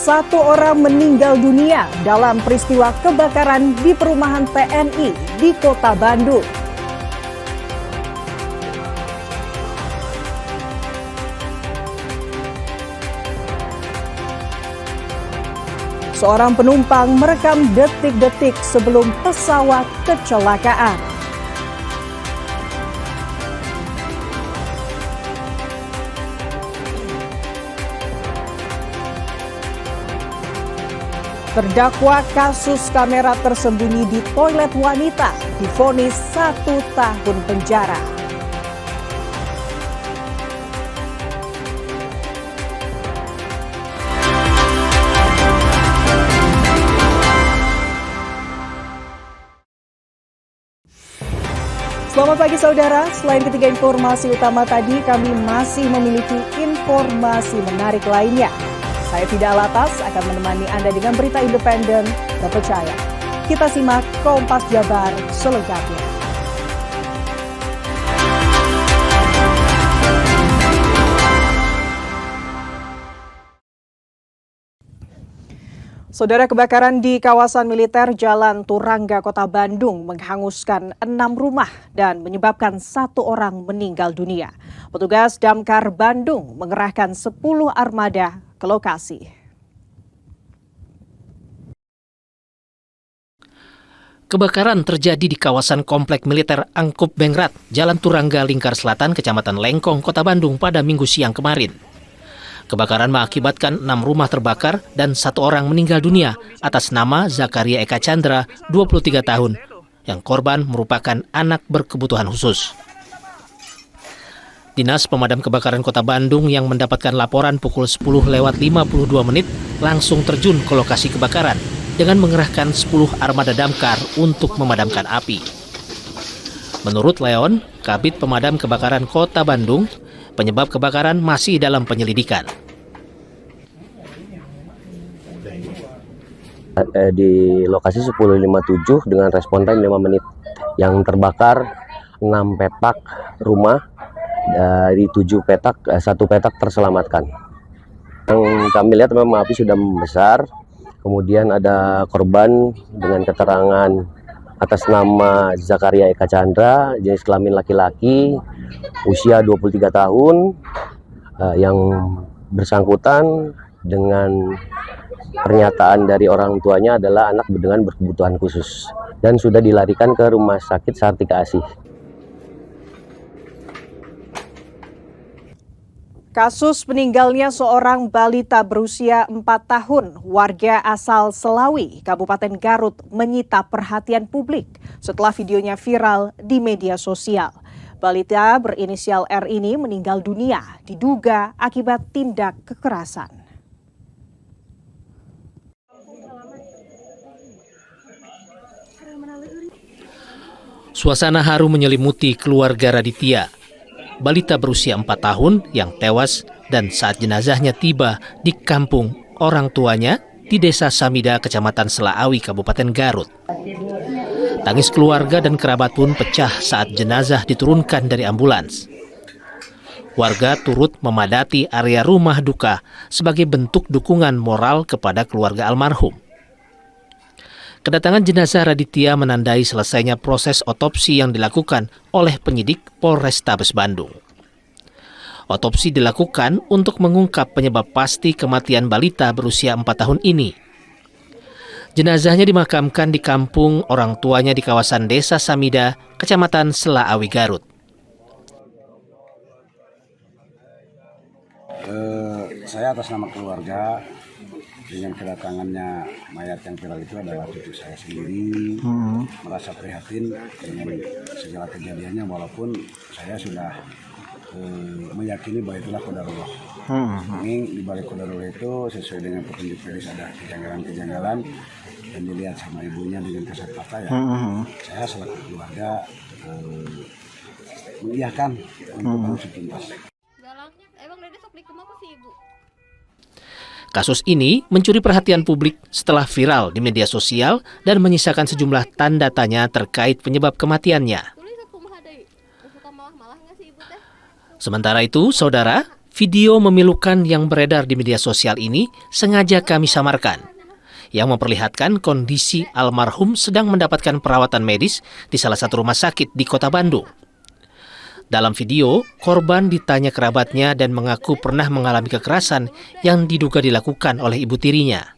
Satu orang meninggal dunia dalam peristiwa kebakaran di perumahan TNI di Kota Bandung. Seorang penumpang merekam detik-detik sebelum pesawat kecelakaan. Terdakwa kasus kamera tersembunyi di toilet wanita divonis 1 tahun penjara. Selamat pagi saudara, selain ketiga informasi utama tadi, kami masih memiliki informasi menarik lainnya. Saya Fida Alatas akan menemani Anda dengan berita independen terpercaya. Kita simak Kompas Jabar selengkapnya. Saudara, kebakaran di kawasan militer Jalan Turangga, Kota Bandung menghanguskan 6 rumah dan menyebabkan 1 orang meninggal dunia. Petugas Damkar Bandung mengerahkan 10 armada ke lokasi. Kebakaran terjadi di kawasan Komplek Militer Angkup Bengrat, Jalan Turangga, Lingkar Selatan, Kecamatan Lengkong, Kota Bandung pada Minggu siang kemarin. Kebakaran mengakibatkan 6 rumah terbakar dan 1 orang meninggal dunia atas nama Zakaria Eka Chandra, 23 tahun, yang korban merupakan anak berkebutuhan khusus. Dinas Pemadam Kebakaran Kota Bandung yang mendapatkan laporan pukul 10:52 langsung terjun ke lokasi kebakaran dengan mengerahkan 10 armada damkar untuk memadamkan api. Menurut Leon, Kabid Pemadam Kebakaran Kota Bandung, penyebab kebakaran masih dalam penyelidikan. Di lokasi 10.57 dengan respon time 5 menit. Yang terbakar 6 petak rumah, dari 7 petak, 1 petak terselamatkan. Yang kami lihat memang api sudah membesar, kemudian ada korban dengan keterangan atas nama Zakaria Eka Chandra, jenis kelamin laki-laki, usia 23 tahun, yang bersangkutan dengan pernyataan dari orang tuanya adalah anak dengan berkebutuhan khusus dan sudah dilarikan ke Rumah Sakit Sartika Asih. Kasus meninggalnya seorang balita berusia 4 tahun, warga asal Selawi, Kabupaten Garut, menyita perhatian publik setelah videonya viral di media sosial. Balita berinisial R ini meninggal dunia, diduga akibat tindak kekerasan. Suasana haru menyelimuti keluarga Raditya, balita berusia 4 tahun yang tewas dan saat jenazahnya tiba di kampung orang tuanya di Desa Samida, Kecamatan Selaawi, Kabupaten Garut. Tangis keluarga dan kerabat pun pecah saat jenazah diturunkan dari ambulans. Warga turut memadati area rumah duka sebagai bentuk dukungan moral kepada keluarga almarhum. Kedatangan jenazah Raditya menandai selesainya proses otopsi yang dilakukan oleh penyidik Polrestabes Bandung. Otopsi dilakukan untuk mengungkap penyebab pasti kematian balita berusia 4 tahun ini. Jenazahnya dimakamkan di kampung orang tuanya di kawasan Desa Samida, Kecamatan Selaawi, Garut. Saya atas nama keluarga, dengan kedatangannya mayat yang viral itu adalah cucu saya sendiri, merasa prihatin dengan segala kejadiannya, walaupun saya sudah meyakini bahwa itulah qadarullah. Ini di balik qadarullah itu sesuai dengan petunjuk medis ada kejanggalan-kejanggalan dan dilihat sama ibunya dengan kasat mata ya. Saya selaku keluarga mengiyakan untuk mengusut tuntas. Kasus ini mencuri perhatian publik setelah viral di media sosial dan menyisakan sejumlah tanda tanya terkait penyebab kematiannya. Sementara itu, saudara, Video memilukan yang beredar di media sosial ini sengaja kami samarkan, yang memperlihatkan kondisi almarhum sedang mendapatkan perawatan medis di salah satu rumah sakit di Kota Bandung. Dalam video, korban ditanya kerabatnya dan mengaku pernah mengalami kekerasan yang diduga dilakukan oleh ibu tirinya.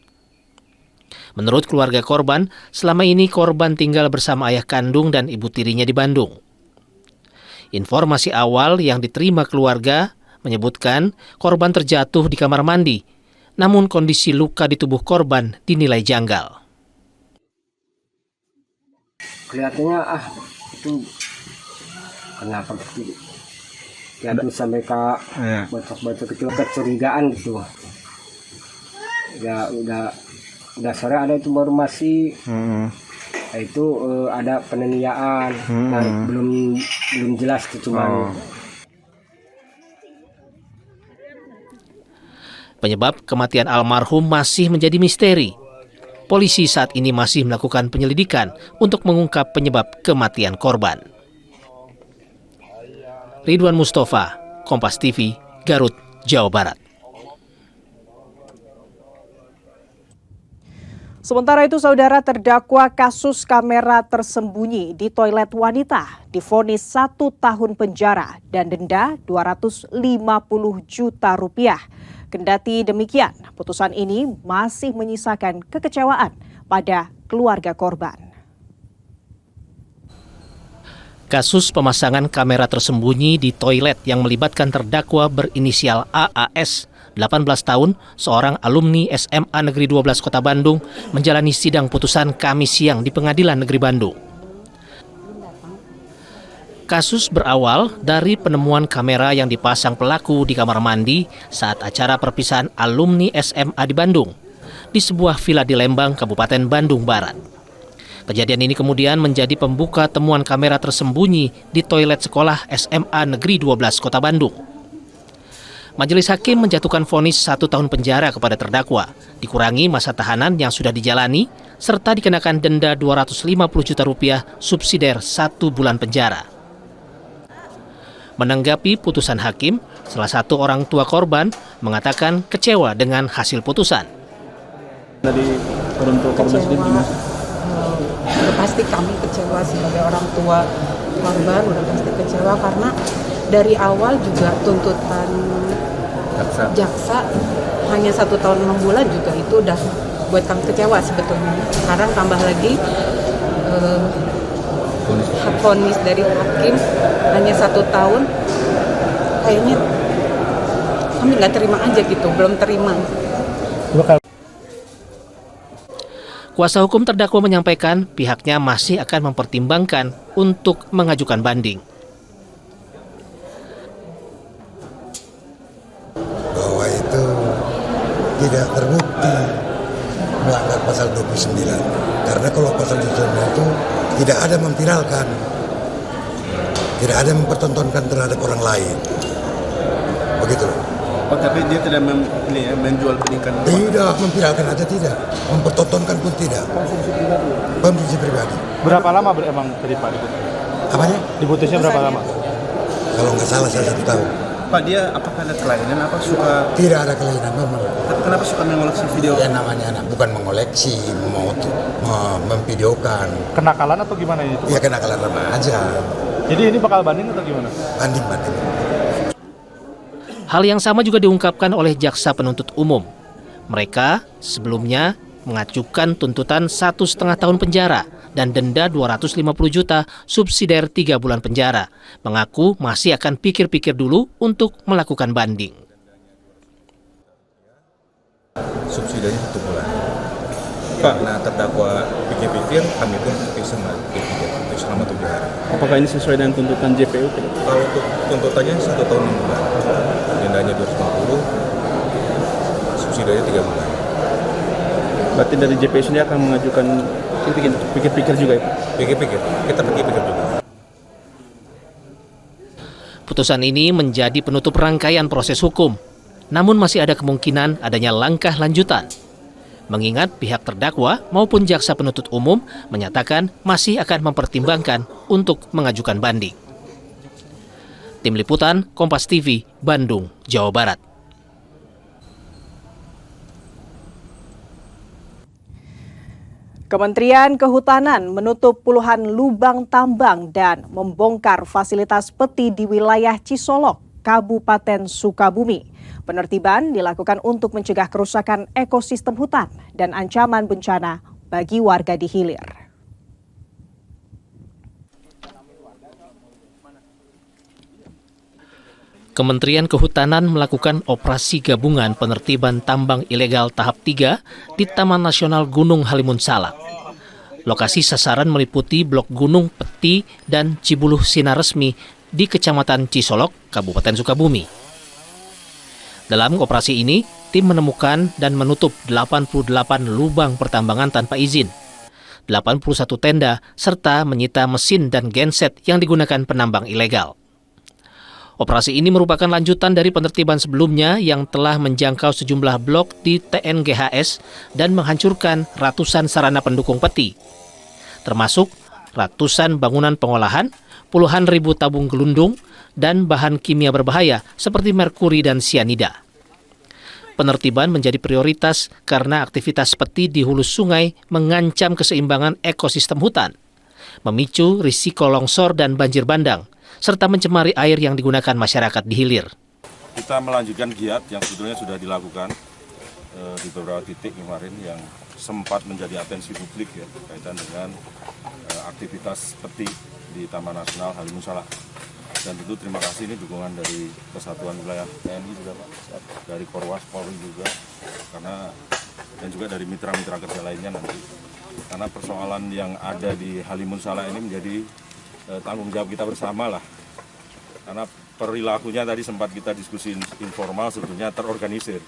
Menurut keluarga korban, selama ini korban tinggal bersama ayah kandung dan ibu tirinya di Bandung. Informasi awal yang diterima keluarga menyebutkan korban terjatuh di kamar mandi, namun kondisi luka di tubuh korban dinilai janggal. Kelihatannya itu kenapa jatuh sampai ke bocok-bocok kecil, kecurigaan gitu. Ya udah sore ada itu baru masih itu ada penganiayaan, nah, belum jelas itu cuma. Penyebab kematian almarhum masih menjadi misteri. Polisi saat ini masih melakukan penyelidikan untuk mengungkap penyebab kematian korban. Ridwan Mustafa, Kompas TV, Garut, Jawa Barat. Sementara itu, saudara, terdakwa kasus kamera tersembunyi di toilet wanita divonis 1 tahun penjara dan denda 250 juta rupiah. Kendati demikian, putusan ini masih menyisakan kekecewaan pada keluarga korban. Kasus pemasangan kamera tersembunyi di toilet yang melibatkan terdakwa berinisial AAS, 18 tahun, seorang alumni SMA Negeri 12 Kota Bandung, menjalani sidang putusan Kamis siang di Pengadilan Negeri Bandung. Kasus berawal dari penemuan kamera yang dipasang pelaku di kamar mandi saat acara perpisahan alumni SMA di Bandung, di sebuah villa di Lembang, Kabupaten Bandung Barat. Kejadian ini kemudian menjadi pembuka temuan kamera tersembunyi di toilet sekolah SMA Negeri 12 Kota Bandung. Majelis Hakim menjatuhkan vonis 1 tahun penjara kepada terdakwa, dikurangi masa tahanan yang sudah dijalani, serta dikenakan denda 250 juta rupiah subsidiar 1 bulan penjara. Menanggapi putusan hakim, salah satu orang tua korban mengatakan kecewa dengan hasil putusan. Dari orang tua korban sendiri gimana? Udah pasti kami kecewa sebagai orang tua korban, udah pasti kecewa karena dari awal juga tuntutan jaksa hanya 1 tahun 6 bulan juga itu udah buat kami kecewa sebetulnya. Sekarang tambah lagi vonis dari hakim hanya 1 tahun, kayaknya kami nggak terima aja gitu, belum terima. Kuasa hukum terdakwa menyampaikan pihaknya masih akan mempertimbangkan untuk mengajukan banding. Bahwa itu tidak terbukti melanggar pasal 29. Karena kalau pasal 29 itu tidak ada memviralkan, tidak ada mempertontonkan terhadap orang lain. Begitu. Oh, tapi dia tidak menjual pendidikan. Tidak, memviralkan aja tidak, mempertontonkan pun tidak. Konsumsi pribadi. Berapa lama emang tadi Pak? Apanya? Diputusnya berapa lama? Kalau nggak salah saya 1 tahun. Pak, dia apakah ada kelainan? Apa suka? Tidak ada kelainan memang. Tapi kenapa suka mengoleksi video? Ya namanya anak, bukan mengoleksi, memvideokan. Kenakalan atau gimana itu? Ya kenakalan remaja. Jadi ini bakal banding atau gimana? Banding. Hal yang sama juga diungkapkan oleh jaksa penuntut umum. Mereka sebelumnya mengajukan tuntutan 1,5 tahun penjara dan denda 250 juta subsidiar 3 bulan penjara. Mengaku masih akan pikir-pikir dulu untuk melakukan banding. Subsidiarnya 1 bulan. Karena terdakwa pikir-pikir, kami pun bisa pikir selama 7 hari. Apakah ini sesuai dengan tuntutan JPU? Kalau untuk tuntutannya 1 tahun 6 bulan, dendanya 250, subsidiarnya 3 bulan. Berarti dari JPU sendiri akan mengajukan pikir-pikir juga ya? Pikir-pikir, kita pikir-pikir juga. Putusan ini menjadi penutup rangkaian proses hukum. Namun masih ada kemungkinan adanya langkah lanjutan. Mengingat pihak terdakwa maupun jaksa penuntut umum menyatakan masih akan mempertimbangkan untuk mengajukan banding. Tim Liputan, Kompas TV, Bandung, Jawa Barat. Kementerian Kehutanan menutup puluhan lubang tambang dan membongkar fasilitas peti di wilayah Cisolok, Kabupaten Sukabumi. Penertiban dilakukan untuk mencegah kerusakan ekosistem hutan dan ancaman bencana bagi warga di hilir. Kementerian Kehutanan melakukan operasi gabungan penertiban tambang ilegal tahap 3 di Taman Nasional Gunung Halimun Salak. Lokasi sasaran meliputi Blok Gunung Peti dan Cibuluh Sinaresmi di Kecamatan Cisolok, Kabupaten Sukabumi. Dalam operasi ini, tim menemukan dan menutup 88 lubang pertambangan tanpa izin, 81 tenda, serta menyita mesin dan genset yang digunakan penambang ilegal. Operasi ini merupakan lanjutan dari penertiban sebelumnya yang telah menjangkau sejumlah blok di TNGHS dan menghancurkan ratusan sarana pendukung peti, termasuk ratusan bangunan pengolahan, puluhan ribu tabung gelundung, dan bahan kimia berbahaya seperti merkuri dan sianida. Penertiban menjadi prioritas karena aktivitas peti di hulu sungai mengancam keseimbangan ekosistem hutan, memicu risiko longsor dan banjir bandang, serta mencemari air yang digunakan masyarakat di hilir. Kita melanjutkan giat yang sebetulnya sudah dilakukan di beberapa titik kemarin yang sempat menjadi atensi publik ya berkaitan dengan aktivitas peti di Taman Nasional Halimun Salak. Dan tentu terima kasih ini dukungan dari Kesatuan Wilayah TNI juga Pak, dari Korwas, Polri juga, dan juga dari mitra-mitra kerja lainnya nanti. Karena persoalan yang ada di Halimun Salak ini menjadi tanggung jawab kita bersama lah. Karena perilakunya tadi sempat kita diskusi informal sebetulnya terorganisir.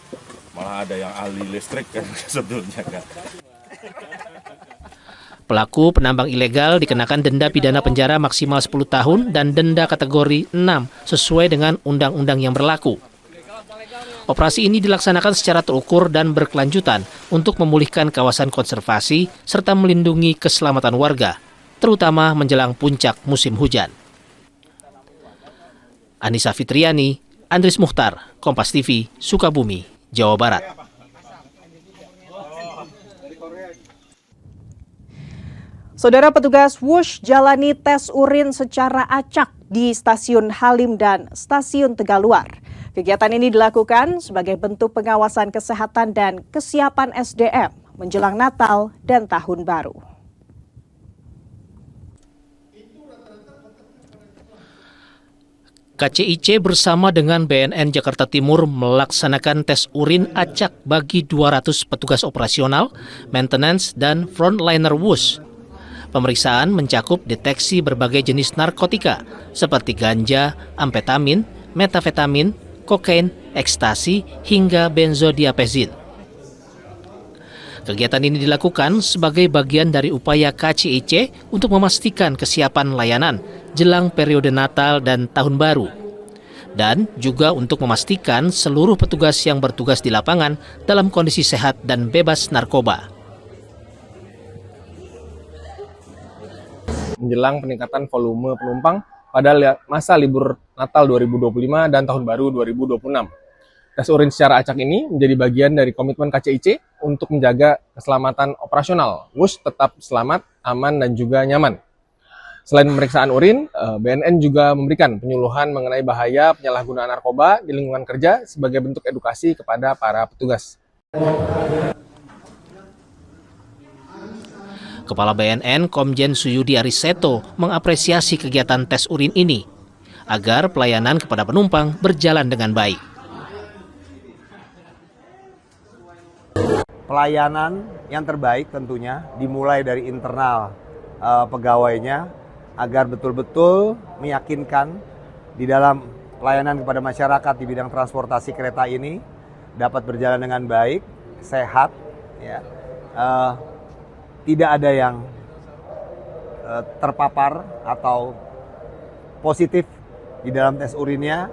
Malah ada yang ahli listrik kan sebetulnya kan. Pelaku penambang ilegal dikenakan denda pidana penjara maksimal 10 tahun dan denda kategori 6 sesuai dengan undang-undang yang berlaku. Operasi ini dilaksanakan secara terukur dan berkelanjutan untuk memulihkan kawasan konservasi serta melindungi keselamatan warga, terutama menjelang puncak musim hujan. Anissa Fitriani, Andris Mukhtar, Kompas TV, Sukabumi, Jawa Barat. Saudara petugas WUSH jalani tes urin secara acak di Stasiun Halim dan Stasiun Tegaluar. Kegiatan ini dilakukan sebagai bentuk pengawasan kesehatan dan kesiapan SDM menjelang Natal dan Tahun Baru. KCIC bersama dengan BNN Jakarta Timur melaksanakan tes urin acak bagi 200 petugas operasional, maintenance, dan frontliner WUSH. Pemeriksaan mencakup deteksi berbagai jenis narkotika seperti ganja, amfetamin, metafetamin, kokain, ekstasi, hingga benzodiazepin. Kegiatan ini dilakukan sebagai bagian dari upaya KCIC untuk memastikan kesiapan layanan jelang periode Natal dan Tahun Baru, dan juga untuk memastikan seluruh petugas yang bertugas di lapangan dalam kondisi sehat dan bebas narkoba. Menjelang peningkatan volume penumpang pada masa libur Natal 2025 dan Tahun Baru 2026. Tes urin secara acak ini menjadi bagian dari komitmen KCIC untuk menjaga keselamatan operasional WUSH tetap selamat, aman, dan juga nyaman. Selain pemeriksaan urin, BNN juga memberikan penyuluhan mengenai bahaya penyalahgunaan narkoba di lingkungan kerja sebagai bentuk edukasi kepada para petugas. Kepala BNN Komjen Suyudi Ariseto mengapresiasi kegiatan tes urin ini agar pelayanan kepada penumpang berjalan dengan baik. Pelayanan yang terbaik tentunya dimulai dari internal pegawainya agar betul-betul meyakinkan di dalam pelayanan kepada masyarakat di bidang transportasi kereta ini dapat berjalan dengan baik, sehat, ya. Tidak ada yang terpapar atau positif di dalam tes urinnya,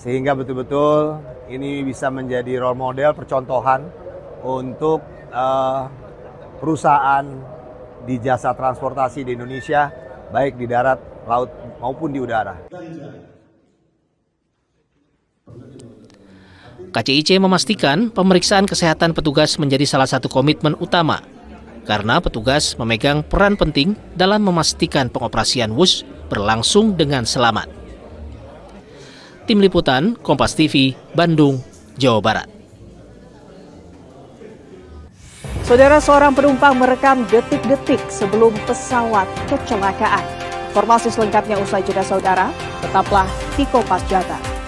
sehingga betul-betul ini bisa menjadi role model percontohan untuk perusahaan di jasa transportasi di Indonesia, baik di darat, laut maupun di udara. KCIC memastikan pemeriksaan kesehatan petugas menjadi salah satu komitmen utama karena petugas memegang peran penting dalam memastikan pengoperasian WUS berlangsung dengan selamat. Tim Liputan, Kompas TV, Bandung, Jawa Barat. Saudara, seorang penumpang merekam detik-detik sebelum pesawat kecelakaan. Informasi selengkapnya usai jeda saudara, tetaplah di Kompas Jata.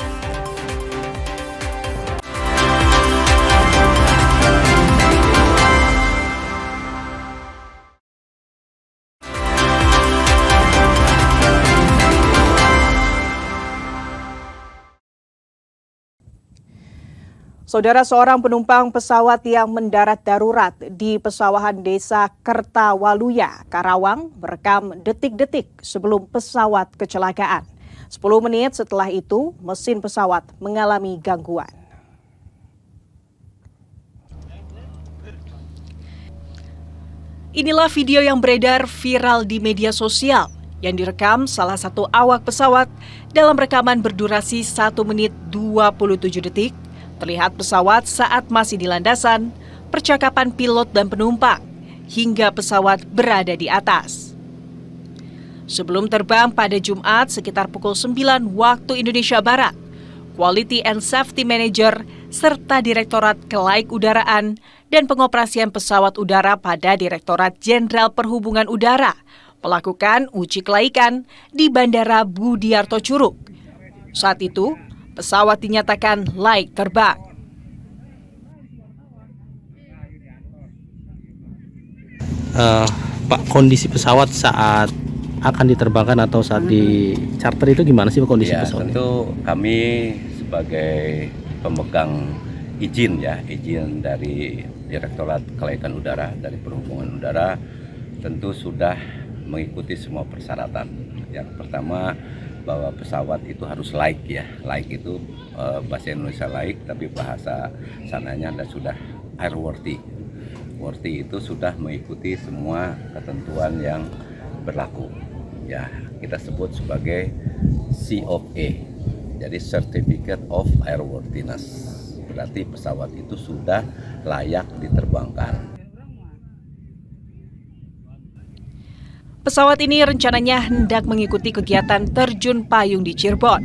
Saudara, seorang penumpang pesawat yang mendarat darurat di pesawahan desa Kertawaluya, Karawang, merekam detik-detik sebelum pesawat kecelakaan. 10 menit setelah itu, mesin pesawat mengalami gangguan. Inilah video yang beredar viral di media sosial yang direkam salah satu awak pesawat dalam rekaman berdurasi 1 menit 27 detik. Terlihat pesawat saat masih di landasan, percakapan pilot dan penumpang, hingga pesawat berada di atas. Sebelum terbang pada Jumat sekitar pukul 9 waktu Indonesia Barat, Quality and Safety Manager serta Direktorat Kelaikan-Udaraan dan Pengoperasian Pesawat Udara pada Direktorat Jenderal Perhubungan Udara melakukan uji kelaikan di Bandara Budiarto Curug. Saat itu, pesawat dinyatakan layak terbang. Pak, kondisi pesawat saat akan diterbangkan atau saat di charter itu gimana sih Pak, kondisi pesawat? Tentu kami sebagai pemegang izin dari Direktorat Kelaikan Udara, dari Perhubungan Udara, tentu sudah mengikuti semua persyaratan. Yang pertama, bahwa pesawat itu harus laik ya. Laik itu bahasa Indonesia laik, tapi bahasa sananya sudah airworthy. Worthy itu sudah mengikuti semua ketentuan yang berlaku. Ya, kita sebut sebagai COA. Jadi Certificate of Airworthiness. Berarti pesawat itu sudah layak diterbangkan. Pesawat ini rencananya hendak mengikuti kegiatan terjun payung di Cirebon.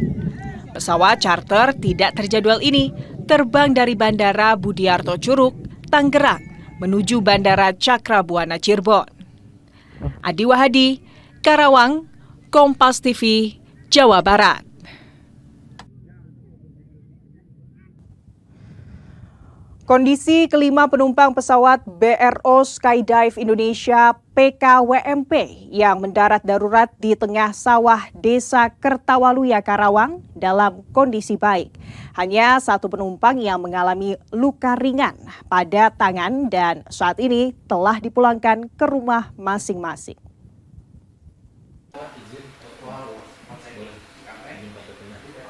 Pesawat charter tidak terjadwal ini terbang dari Bandara Budiarto Curug, Tangerang, menuju Bandara Cakrabuana Cirebon. Adi Wahadi, Karawang, Kompas TV, Jawa Barat. Kondisi kelima penumpang pesawat BRO Skydive Indonesia PKWMP yang mendarat darurat di tengah sawah desa Kertawaluya, Karawang dalam kondisi baik. Hanya satu penumpang yang mengalami luka ringan pada tangan dan saat ini telah dipulangkan ke rumah masing-masing.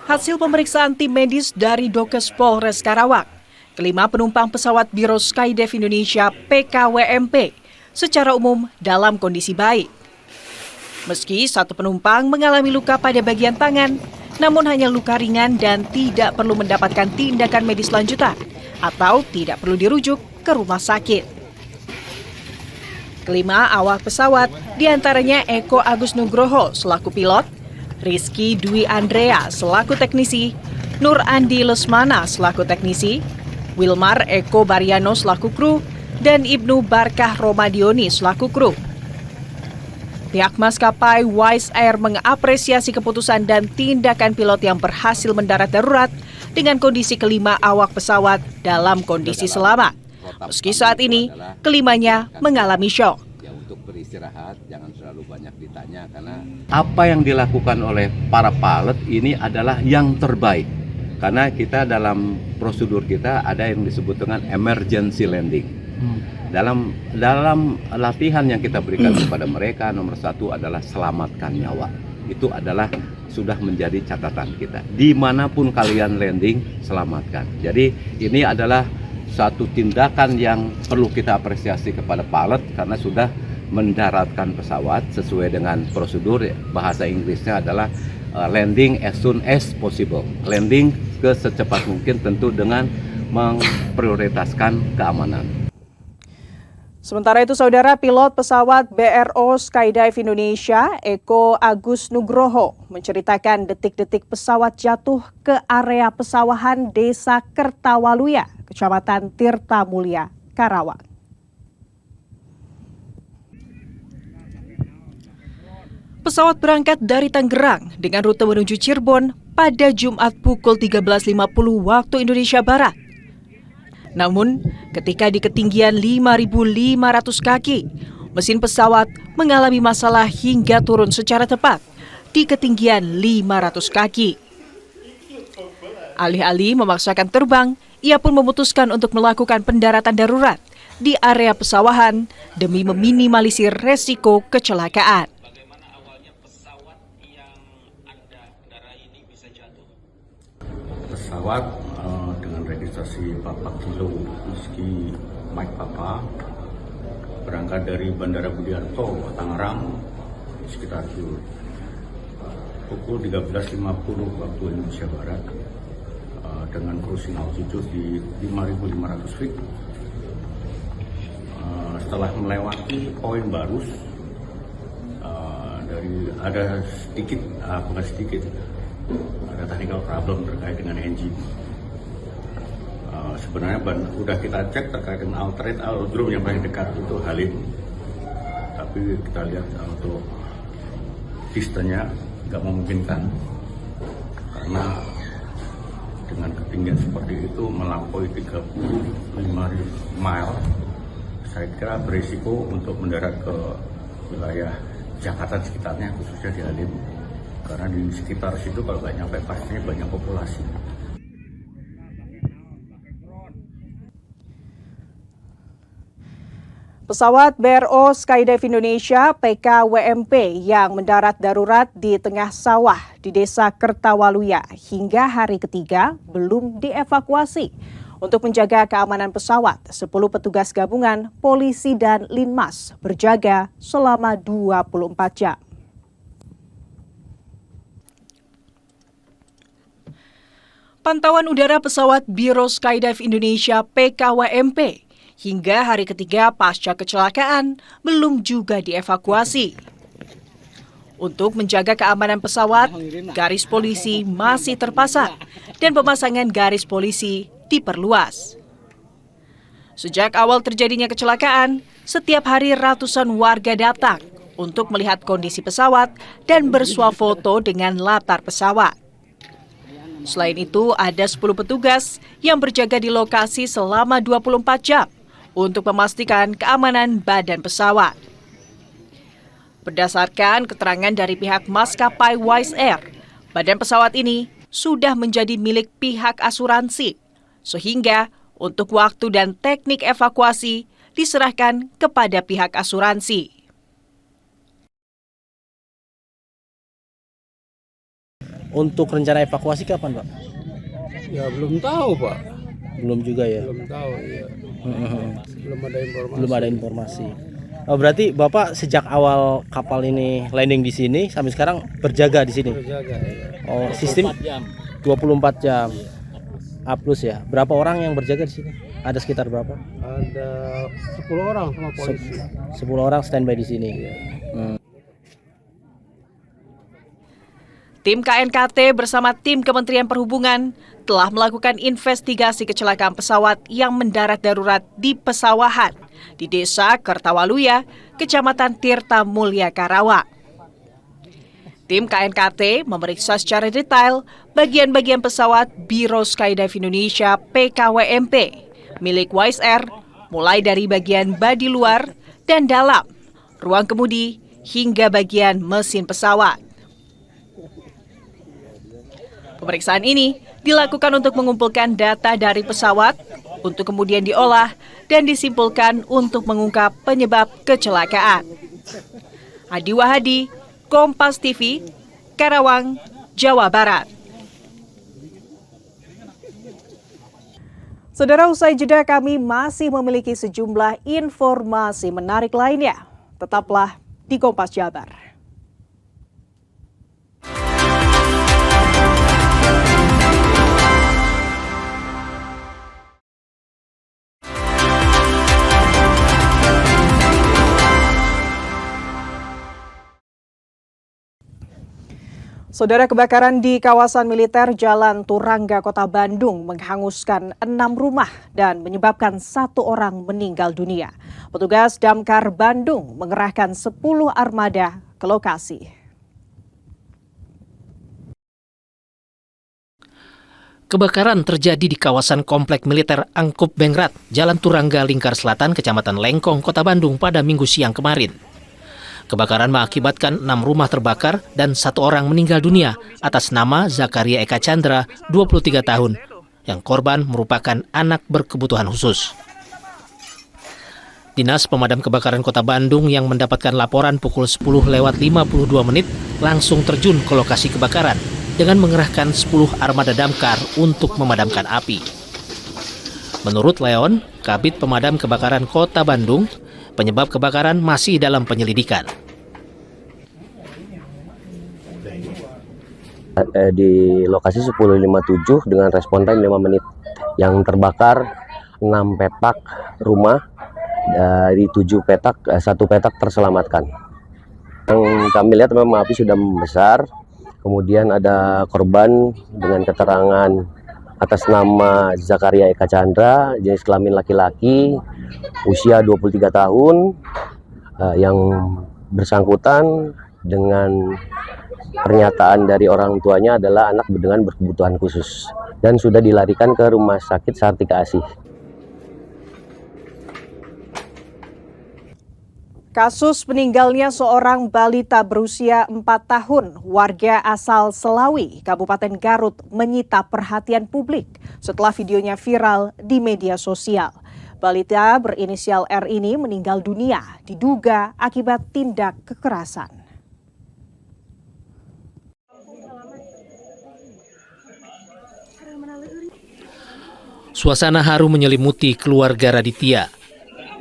Hasil pemeriksaan tim medis dari Dokes Polres Karawang, kelima penumpang pesawat Biro Skydive Indonesia PKWMP secara umum dalam kondisi baik. Meski satu penumpang mengalami luka pada bagian tangan, namun hanya luka ringan dan tidak perlu mendapatkan tindakan medis lanjutan atau tidak perlu dirujuk ke rumah sakit. Kelima awak pesawat diantaranya Eko Agus Nugroho selaku pilot, Rizky Dwi Andrea selaku teknisi, Nur Andi Lesmana selaku teknisi, Wilmar Eko Bariano selaku kru, dan Ibnu Barkah Romadioni selaku kru. Pihak maskapai Wise Air mengapresiasi keputusan dan tindakan pilot yang berhasil mendarat darurat dengan kondisi kelima awak pesawat dalam kondisi selamat. Meski saat ini kelimanya mengalami syok. Untuk beristirahat, jangan terlalu banyak ditanya karena apa yang dilakukan oleh para pilot ini adalah yang terbaik. Karena kita dalam prosedur kita ada yang disebut dengan emergency landing. Dalam latihan yang kita berikan kepada mereka, nomor satu adalah selamatkan nyawa. Itu adalah sudah menjadi catatan kita. Dimanapun kalian landing, selamatkan. Jadi ini adalah satu tindakan yang perlu kita apresiasi kepada pilot karena sudah mendaratkan pesawat sesuai dengan prosedur. Bahasa Inggrisnya adalah landing as soon as possible. Landing ke secepat mungkin, tentu dengan memprioritaskan keamanan. Sementara itu, Saudara, pilot pesawat BRO Skydive Indonesia, Eko Agus Nugroho, menceritakan detik-detik pesawat jatuh ke area pesawahan Desa Kertawaluya, Kecamatan Tirta Mulia, Karawang. Pesawat berangkat dari Tangerang dengan rute menuju Cirebon pada Jumat pukul 13.50 waktu Indonesia Barat. Namun, ketika di ketinggian 5.500 kaki, mesin pesawat mengalami masalah hingga turun secara tepat di ketinggian 500 kaki. Alih-alih memaksakan terbang, ia pun memutuskan untuk melakukan pendaratan darurat di area pesawahan demi meminimalisir resiko kecelakaan. Pesawat dengan registrasi Papa Kilo Meski Mike Papa berangkat dari Bandara Budiarto, Tangerang sekitar pukul 13.50 waktu Indonesia Barat dengan cruising altitude di 5.500 feet. Setelah melewati poin Barus, ada sedikit, bukan sedikit, ada technical problem terkait dengan engine. Sebenarnya udah kita cek terkait dengan alternate aerodrome yang paling dekat itu Halim, tapi kita lihat untuk distance-nya nggak memungkinkan karena dengan ketinggian seperti itu melampaui 35 mile, saya kira berisiko untuk mendarat ke wilayah Jakarta sekitarnya, khususnya di Halim, karena di sekitar situ kalau nggak nyampe pastinya banyak populasi. Pesawat BRO Skydive Indonesia PKWMP yang mendarat darurat di tengah sawah di Desa Kertawaluya hingga hari ketiga belum dievakuasi. Untuk menjaga keamanan pesawat, 10 petugas gabungan, polisi dan Linmas berjaga selama 24 jam. Pantauan udara pesawat Biro Skydive Indonesia PKWMP hingga hari ketiga pasca kecelakaan belum juga dievakuasi. Untuk menjaga keamanan pesawat, garis polisi masih terpasang dan pemasangan garis polisi diperluas. Sejak awal terjadinya kecelakaan, setiap hari ratusan warga datang untuk melihat kondisi pesawat dan bersuah foto dengan latar pesawat. Selain itu, ada 10 petugas yang berjaga di lokasi selama 24 jam untuk memastikan keamanan badan pesawat. Berdasarkan keterangan dari pihak maskapai Wise Air, badan pesawat ini sudah menjadi milik pihak asuransi, sehingga untuk waktu dan teknik evakuasi diserahkan kepada pihak asuransi. Untuk rencana evakuasi kapan, Pak? Ya belum tahu, Pak. Belum juga ya? Belum tahu, ya. Belum ada informasi. Belum ada informasi. Oh, berarti Bapak sejak awal kapal ini landing di sini sampai sekarang berjaga di sini? Berjaga, ya. Oh, sistem 24 jam. A plus ya. Berapa orang yang berjaga di sini? Ada sekitar berapa? Ada 10 orang sama polisi. 10 orang standby di sini. Ya. Tim KNKT bersama tim Kementerian Perhubungan telah melakukan investigasi kecelakaan pesawat yang mendarat darurat di pesawahan di Desa Kertawaluya, Kecamatan Tirta Mulia, Karawang. Tim KNKT memeriksa secara detail bagian-bagian pesawat Biro Skydive Indonesia PKWMP milik Wise Air, mulai dari bagian badi luar dan dalam, ruang kemudi, hingga bagian mesin pesawat. Pemeriksaan ini dilakukan untuk mengumpulkan data dari pesawat untuk kemudian diolah dan disimpulkan untuk mengungkap penyebab kecelakaan. Adi Wahadi, Kompas TV, Karawang, Jawa Barat. Saudara, usai jeda kami masih memiliki sejumlah informasi menarik lainnya. Tetaplah di Kompas Jabar. Saudara, kebakaran di kawasan militer Jalan Turangga, Kota Bandung menghanguskan 6 rumah dan menyebabkan 1 orang meninggal dunia. Petugas Damkar Bandung mengerahkan 10 armada ke lokasi. Kebakaran terjadi di kawasan Komplek Militer Angkup Bengrat, Jalan Turangga, Lingkar Selatan, Kecamatan Lengkong, Kota Bandung pada Minggu siang kemarin. Kebakaran mengakibatkan 6 rumah terbakar dan 1 orang meninggal dunia atas nama Zakaria Eka Chandra, 23 tahun, yang korban merupakan anak berkebutuhan khusus. Dinas Pemadam Kebakaran Kota Bandung yang mendapatkan laporan pukul 10:52 langsung terjun ke lokasi kebakaran dengan mengerahkan 10 armada damkar untuk memadamkan api. Menurut Leon, Kabid Pemadam Kebakaran Kota Bandung, penyebab kebakaran masih dalam penyelidikan. Di lokasi 10:57 dengan respon time 5 menit. Yang terbakar 6 petak rumah, dari 7 petak, 1 petak terselamatkan. Yang kami lihat memang api sudah membesar. Kemudian ada korban dengan keterangan atas nama Zakaria Eka Chandra, jenis kelamin laki-laki, usia 23 tahun, yang bersangkutan dengan pernyataan dari orang tuanya adalah anak dengan berkebutuhan khusus dan sudah dilarikan ke Rumah Sakit Sartika Asih. Kasus meninggalnya seorang balita berusia 4 tahun, warga asal Selawi, Kabupaten Garut, menyita perhatian publik setelah videonya viral di media sosial. Balita berinisial R ini meninggal dunia, diduga akibat tindak kekerasan. Suasana haru menyelimuti keluarga Raditya,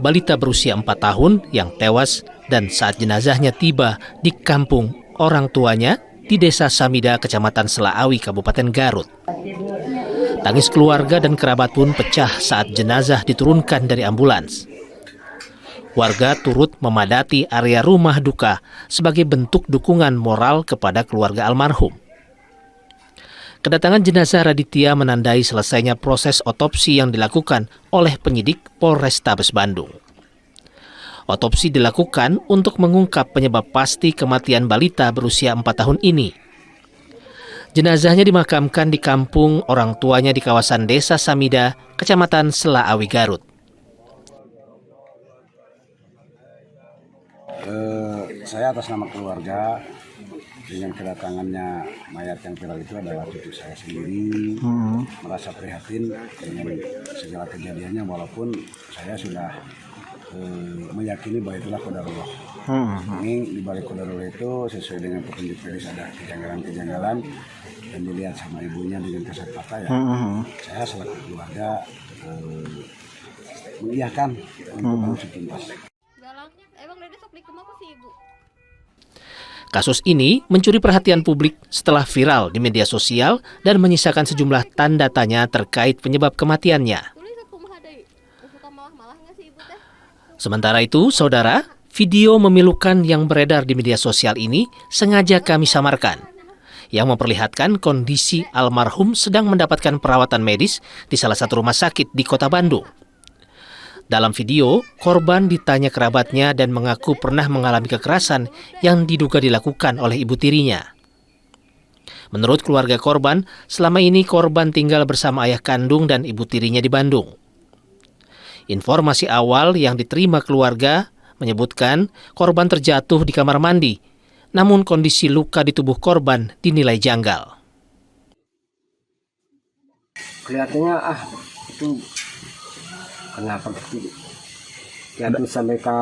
balita berusia 4 tahun yang tewas dan saat jenazahnya tiba di kampung orang tuanya di Desa Samida, Kecamatan Selaawi, Kabupaten Garut. Tangis keluarga dan kerabat pun pecah saat jenazah diturunkan dari ambulans. Warga turut memadati area rumah duka sebagai bentuk dukungan moral kepada keluarga almarhum. Kedatangan jenazah Raditya menandai selesainya proses otopsi yang dilakukan oleh penyidik Polrestabes Bandung. Otopsi dilakukan untuk mengungkap penyebab pasti kematian balita berusia 4 tahun ini. Jenazahnya dimakamkan di kampung orang tuanya di kawasan Desa Samida, Kecamatan Selaawi, Garut. Saya atas nama keluarga, dengan kedatangannya mayat yang viral itu adalah cucu saya sendiri, merasa prihatin dengan segala kejadiannya, walaupun saya sudah meyakini bahwa itulah qadarullah. Ini di balik qadarullah itu sesuai dengan petunjuk medis ada kejanggalan-kejanggalan dan dilihat sama ibunya dengan kasat mata ya. Saya selaku keluarga mengiyakan untuk mengusut tuntas. Kasus ini mencuri perhatian publik setelah viral di media sosial dan menyisakan sejumlah tanda tanya terkait penyebab kematiannya. Sementara itu, saudara, video memilukan yang beredar di media sosial ini sengaja kami samarkan, yang memperlihatkan kondisi almarhum sedang mendapatkan perawatan medis di salah satu rumah sakit di Kota Bandung. Dalam video, korban ditanya kerabatnya dan mengaku pernah mengalami kekerasan yang diduga dilakukan oleh ibu tirinya. Menurut keluarga korban, selama ini korban tinggal bersama ayah kandung dan ibu tirinya di Bandung. Informasi awal yang diterima keluarga menyebutkan korban terjatuh di kamar mandi, namun kondisi luka di tubuh korban dinilai janggal. Kelihatannya itu kenapa jatuh sampai ke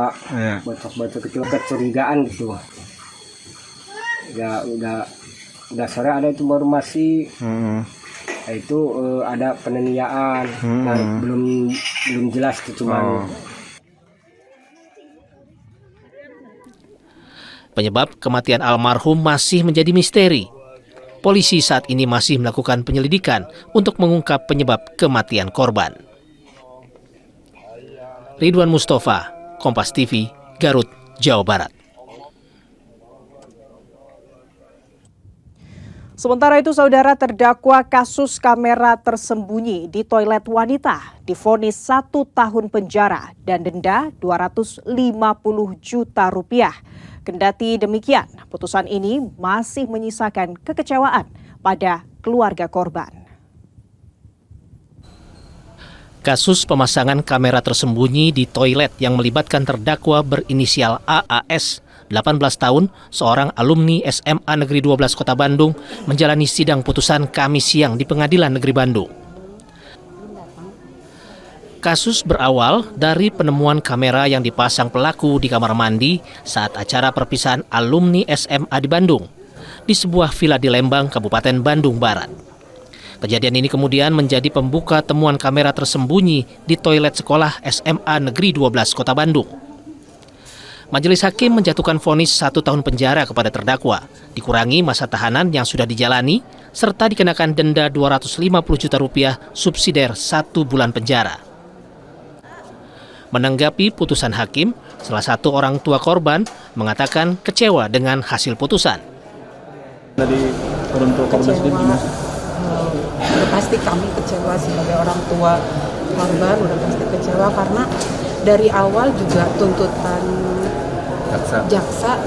bocok-bocok kecil, kecurigaan gitu. Ya udah sore ada itu baru masih itu ada penganiayaan. Nah, belum jelas itu cuman. Penyebab kematian almarhum masih menjadi misteri. Polisi saat ini masih melakukan penyelidikan untuk mengungkap penyebab kematian korban. Ridwan Mustafa, Kompas TV, Garut, Jawa Barat. Sementara itu, saudara, terdakwa kasus kamera tersembunyi di toilet wanita divonis 1 tahun penjara dan denda 250 juta rupiah. Kendati demikian, putusan ini masih menyisakan kekecewaan pada keluarga korban. Kasus pemasangan kamera tersembunyi di toilet yang melibatkan terdakwa berinisial AAS, 18 tahun, seorang alumni SMA Negeri 12 Kota Bandung, menjalani sidang putusan Kamis siang di Pengadilan Negeri Bandung. Kasus berawal dari penemuan kamera yang dipasang pelaku di kamar mandi saat acara perpisahan alumni SMA di Bandung, di sebuah villa di Lembang, Kabupaten Bandung Barat. Kejadian ini kemudian menjadi pembuka temuan kamera tersembunyi di toilet sekolah SMA Negeri 12 Kota Bandung. Majelis Hakim menjatuhkan vonis 1 tahun penjara kepada terdakwa, dikurangi masa tahanan yang sudah dijalani, serta dikenakan denda 250 juta rupiah subsidiar 1 bulan penjara. Menanggapi putusan hakim, salah satu orang tua korban mengatakan kecewa dengan hasil putusan. Dari orang tua korban sendiri gimana? Pasti kami kecewa sebagai orang tua korban, udah pasti kecewa karena dari awal juga tuntutan jaksa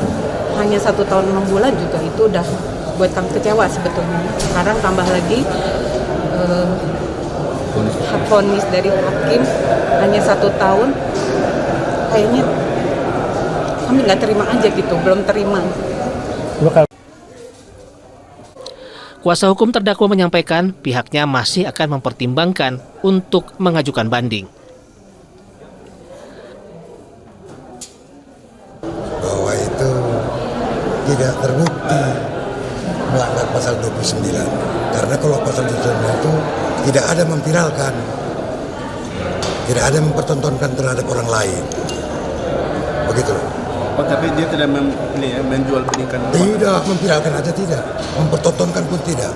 hanya 1 tahun 6 bulan juga itu udah buat kami kecewa sebetulnya. Sekarang tambah lagi vonis dari hakim hanya 1 tahun, kayaknya kami nggak terima aja gitu, belum terima. Kuasa hukum terdakwa menyampaikan pihaknya masih akan mempertimbangkan untuk mengajukan banding. Bahwa itu tidak terbukti melanggar pasal 29. Karena kalau pasal 29 itu tidak ada memviralkan, tidak ada mempertontonkan terhadap orang lain. Begitu. Oh, tapi dia tidak menjual pendidikan? Tidak, memviralkan aja tidak. Mempertontonkan pun tidak.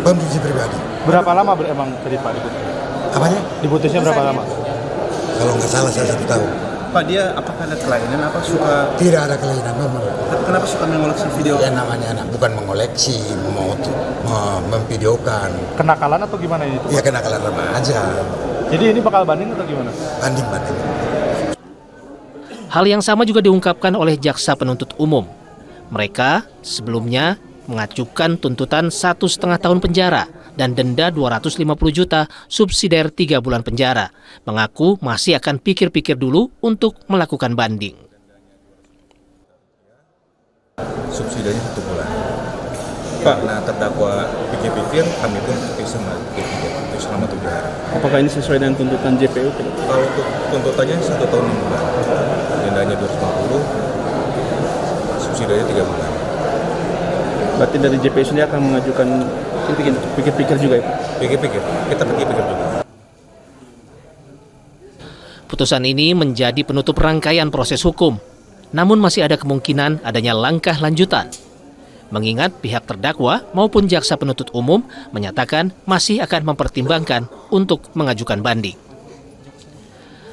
Konsumsi pribadi. Berapa lama emang tadi Pak diputus? Apanya? Diputusnya berapa lama? Kalau nggak salah saya 1 tahun. Pak, dia apakah ada kelainan apa suka? Tidak ada kelainan, memang. Tapi kenapa suka mengoleksi video? Ya namanya anak, bukan mengoleksi, memvideokan. Kenakalan atau gimana ini? Ya kenakalan remaja. Jadi ini bakal banding atau gimana? Banding. Hal yang sama juga diungkapkan oleh jaksa penuntut umum. Mereka sebelumnya mengajukan tuntutan 1,5 tahun penjara dan denda 250 juta subsidiar 3 bulan penjara. Mengaku masih akan pikir-pikir dulu untuk melakukan banding. Subsidinya 1 bulan. Pak, nah terdakwa pikir-pikir, kami pun sama pikir-pikir selama 7 hari. Apakah ini sesuai dengan tuntutan JPU? Kalau untuk tuntutannya 1 tahun 6 bulan, dendanya 250, subsidinya 3 bulan. Berarti dari JPU sendiri akan mengajukan pikir-pikir juga ya? Pikir-pikir, kita pikir-pikir juga. Putusan ini menjadi penutup rangkaian proses hukum, namun masih ada kemungkinan adanya langkah lanjutan. Mengingat pihak terdakwa maupun jaksa penuntut umum menyatakan masih akan mempertimbangkan untuk mengajukan banding.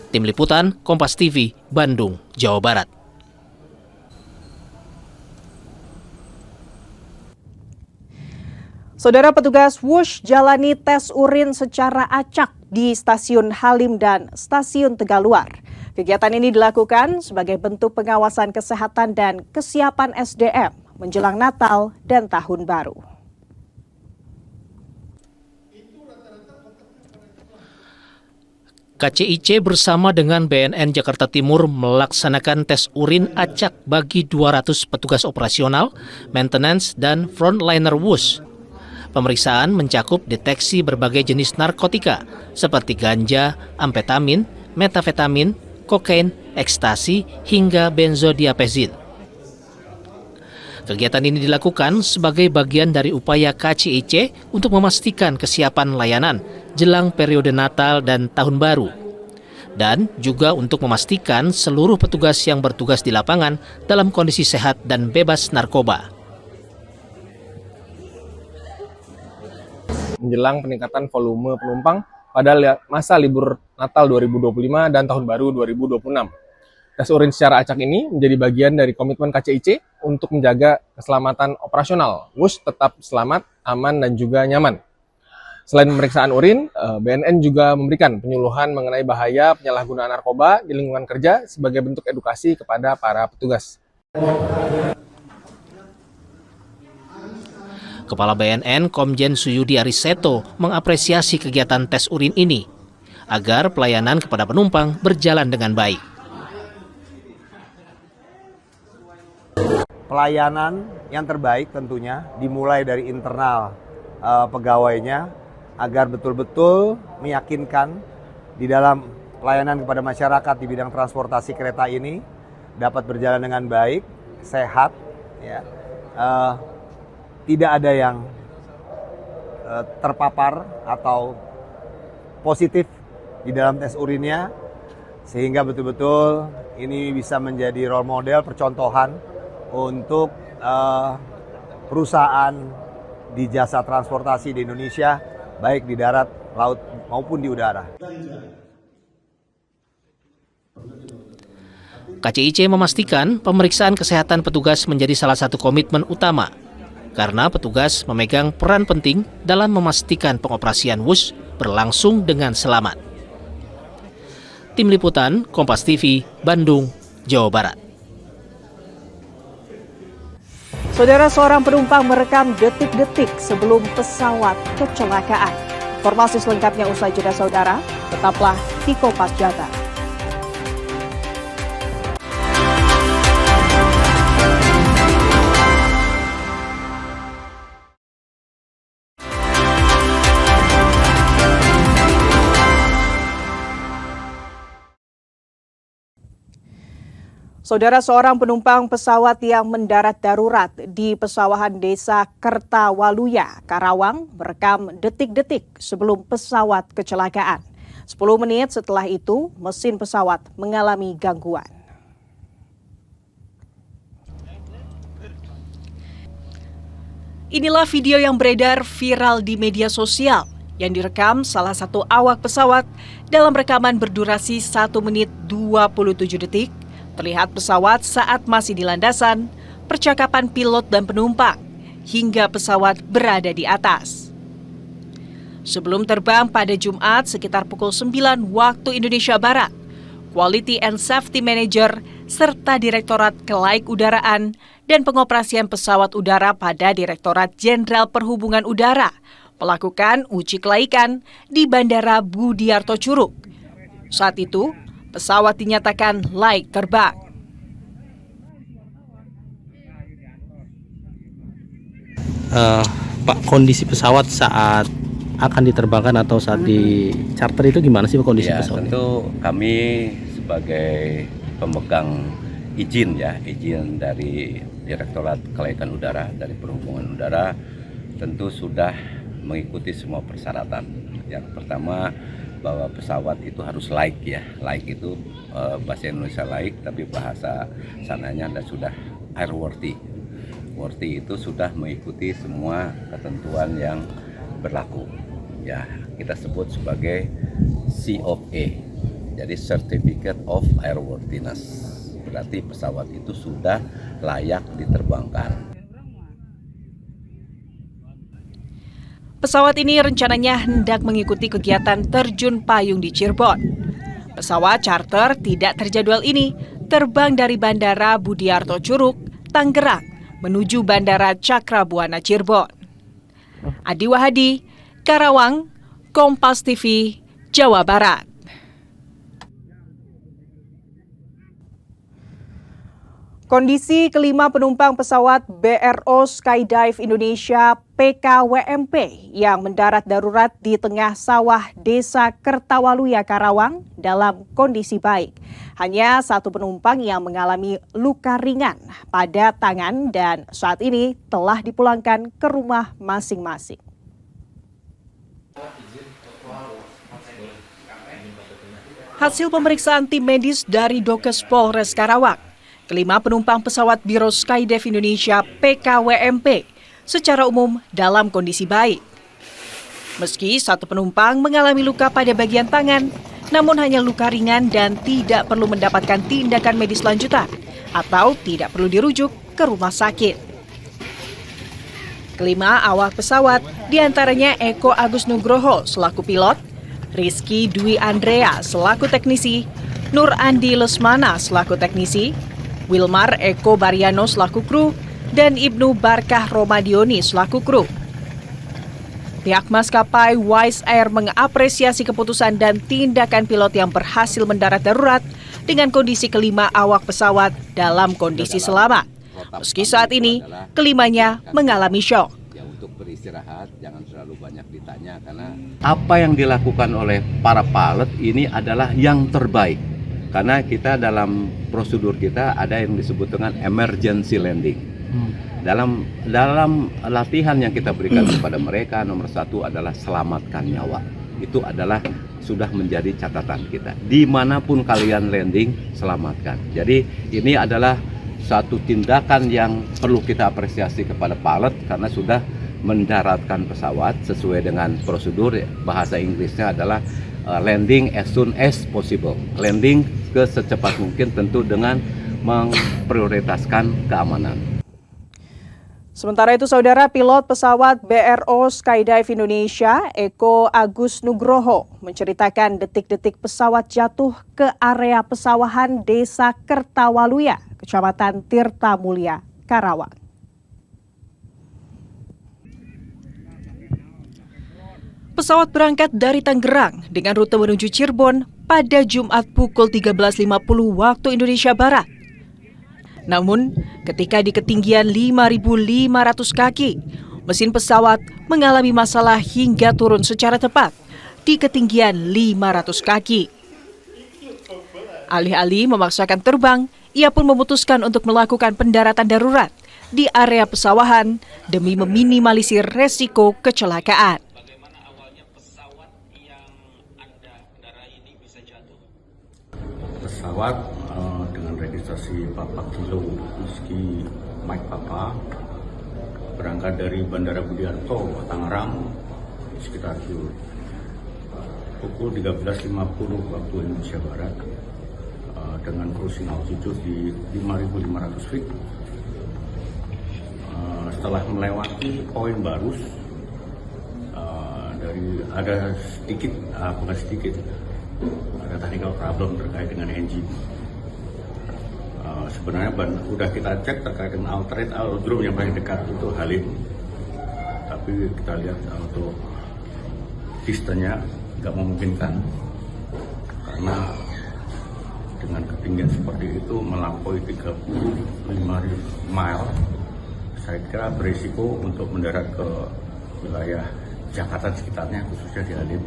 Tim Liputan, Kompas TV, Bandung, Jawa Barat. Saudara, petugas WUSH jalani tes urin secara acak di Stasiun Halim dan Stasiun Tegaluar. Kegiatan ini dilakukan sebagai bentuk pengawasan kesehatan dan kesiapan SDM menjelang Natal dan Tahun Baru. KCIC bersama dengan BNN Jakarta Timur melaksanakan tes urin acak bagi 200 petugas operasional, maintenance, dan frontliner WUSH. Pemeriksaan mencakup deteksi berbagai jenis narkotika seperti ganja, amfetamin, metafetamin, kokain, ekstasi, hingga benzodiazepin. Kegiatan ini dilakukan sebagai bagian dari upaya KCIC untuk memastikan kesiapan layanan jelang periode Natal dan Tahun Baru, dan juga untuk memastikan seluruh petugas yang bertugas di lapangan dalam kondisi sehat dan bebas narkoba. Menjelang peningkatan volume penumpang pada masa libur Natal 2025 dan Tahun Baru 2026. Tes urin secara acak ini menjadi bagian dari komitmen KCIC untuk menjaga keselamatan operasional WUS tetap selamat, aman, dan juga nyaman. Selain pemeriksaan urin, BNN juga memberikan penyuluhan mengenai bahaya penyalahgunaan narkoba di lingkungan kerja sebagai bentuk edukasi kepada para petugas. Kepala BNN Komjen Suyudi Ariseto mengapresiasi kegiatan tes urin ini agar pelayanan kepada penumpang berjalan dengan baik. Pelayanan yang terbaik tentunya dimulai dari internal pegawainya agar betul-betul meyakinkan di dalam pelayanan kepada masyarakat di bidang transportasi kereta ini dapat berjalan dengan baik, sehat, ya. Tidak ada yang terpapar atau positif di dalam tes urinnya, sehingga betul-betul ini bisa menjadi role model percontohan untuk perusahaan di jasa transportasi di Indonesia, baik di darat, laut, maupun di udara. KCIC memastikan pemeriksaan kesehatan petugas menjadi salah satu komitmen utama, karena petugas memegang peran penting dalam memastikan pengoperasian WUS berlangsung dengan selamat. Tim Liputan, Kompas TV, Bandung, Jawa Barat. Saudara, seorang penumpang merekam detik-detik sebelum pesawat kecelakaan. Informasi selengkapnya usai jeda saudara, tetaplah di Kompas Jabar. Saudara, seorang penumpang pesawat yang mendarat darurat di pesawahan desa Kertawaluya, Karawang, merekam detik-detik sebelum pesawat kecelakaan. 10 menit setelah itu, mesin pesawat mengalami gangguan. Inilah video yang beredar viral di media sosial yang direkam salah satu awak pesawat dalam rekaman berdurasi 1 menit 27 detik. Terlihat pesawat saat masih di landasan, percakapan pilot dan penumpang, hingga pesawat berada di atas. Sebelum terbang pada Jumat sekitar pukul 9 waktu Indonesia Barat, Quality and Safety Manager serta Direktorat Kelaikan-Udaraan dan Pengoperasian Pesawat Udara pada Direktorat Jenderal Perhubungan Udara melakukan uji kelaikan di Bandara Budiarto Curug. Saat itu, pesawat dinyatakan layak terbang. Pak, kondisi pesawat saat akan diterbangkan atau saat di charter itu gimana sih Pak, kondisi pesawat? Tentu kami sebagai pemegang izin dari Direktorat Kelaikan Udara, dari Perhubungan Udara, tentu sudah mengikuti semua persyaratan. Yang pertama, bahwa pesawat itu harus laik ya. Laik itu bahasa Indonesia laik, tapi bahasa sananya sudah airworthy. Worthy itu sudah mengikuti semua ketentuan yang berlaku. Ya, kita sebut sebagai COA. Jadi Certificate of Airworthiness. Berarti pesawat itu sudah layak diterbangkan. Pesawat ini rencananya hendak mengikuti kegiatan terjun payung di Cirebon. Pesawat charter tidak terjadwal ini terbang dari Bandara Budiarto Curug, Tangerang, menuju Bandara Cakrabuana Cirebon. Adi Wahadi, Karawang, Kompas TV, Jawa Barat. Kondisi kelima penumpang pesawat BRO Skydive Indonesia PKWMP yang mendarat darurat di tengah sawah desa Kertawaluya, Karawang dalam kondisi baik. Hanya satu penumpang yang mengalami luka ringan pada tangan dan saat ini telah dipulangkan ke rumah masing-masing. Hasil pemeriksaan tim medis dari Dokes Polres Karawang, kelima penumpang pesawat Biro Skydive Indonesia PKWMP secara umum dalam kondisi baik. Meski satu penumpang mengalami luka pada bagian tangan namun hanya luka ringan dan tidak perlu mendapatkan tindakan medis lanjutan atau tidak perlu dirujuk ke rumah sakit. Kelima awak pesawat diantaranya Eko Agus Nugroho selaku pilot, Rizky Dwi Andrea selaku teknisi, Nur Andi Lesmana selaku teknisi, Wilmar Eko Bariano selaku kru, dan Ibnu Barkah Romadioni selaku kru. Pihak maskapai Wise Air mengapresiasi keputusan dan tindakan pilot yang berhasil mendarat darurat dengan kondisi kelima awak pesawat dalam kondisi selamat. Meski saat ini kelimanya mengalami syok. Untuk beristirahat, jangan terlalu banyak ditanya karena apa yang dilakukan oleh para pilot ini adalah yang terbaik. Karena kita dalam prosedur kita ada yang disebut dengan emergency landing. Dalam latihan yang kita berikan kepada mereka, nomor satu adalah selamatkan nyawa. Itu adalah sudah menjadi catatan kita. Dimanapun kalian landing, selamatkan. Jadi ini adalah satu tindakan yang perlu kita apresiasi kepada pilot karena sudah mendaratkan pesawat sesuai dengan prosedur. Bahasa Inggrisnya adalah landing as soon as possible. Landing ke secepat mungkin, tentu dengan memprioritaskan keamanan. Sementara itu, Saudara, pilot pesawat BRO Skydive Indonesia, Eko Agus Nugroho, menceritakan detik-detik pesawat jatuh ke area pesawahan Desa Kertawaluya, Kecamatan Tirta Mulia, Karawang. Pesawat berangkat dari Tangerang dengan rute menuju Cirebon pada Jumat pukul 13.50 waktu Indonesia Barat. Namun, ketika di ketinggian 5.500 kaki, mesin pesawat mengalami masalah hingga turun secara tepat di ketinggian 500 kaki. Alih-alih memaksakan terbang, ia pun memutuskan untuk melakukan pendaratan darurat di area pesawahan demi meminimalisir resiko kecelakaan. Pesawat dengan registrasi Papa Kilo Whiskey Mike Papa berangkat dari Bandara Budiarto, Tangerang sekitar pukul 13.50 waktu Indonesia Barat dengan cruising altitude di 5.500 feet. Setelah melewati poin Barus, ada sedikit, bukan sedikit, ada technical problem terkait dengan engine. Sebenarnya udah kita cek terkait dengan alternate aerodrome yang paling dekat itu Halim, tapi kita lihat untuk distance-nya nggak memungkinkan karena dengan ketinggian seperti itu melampaui 35 mile, saya kira berisiko untuk mendarat ke wilayah Jakarta sekitarnya, khususnya di Halim,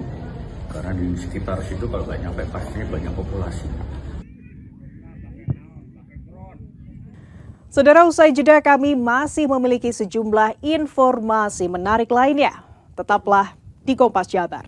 karena di sekitar situ kalau nggak nyampe pastinya banyak populasi. Saudara, usai jeda kami masih memiliki sejumlah informasi menarik lainnya. Tetaplah di Kompas Jabar.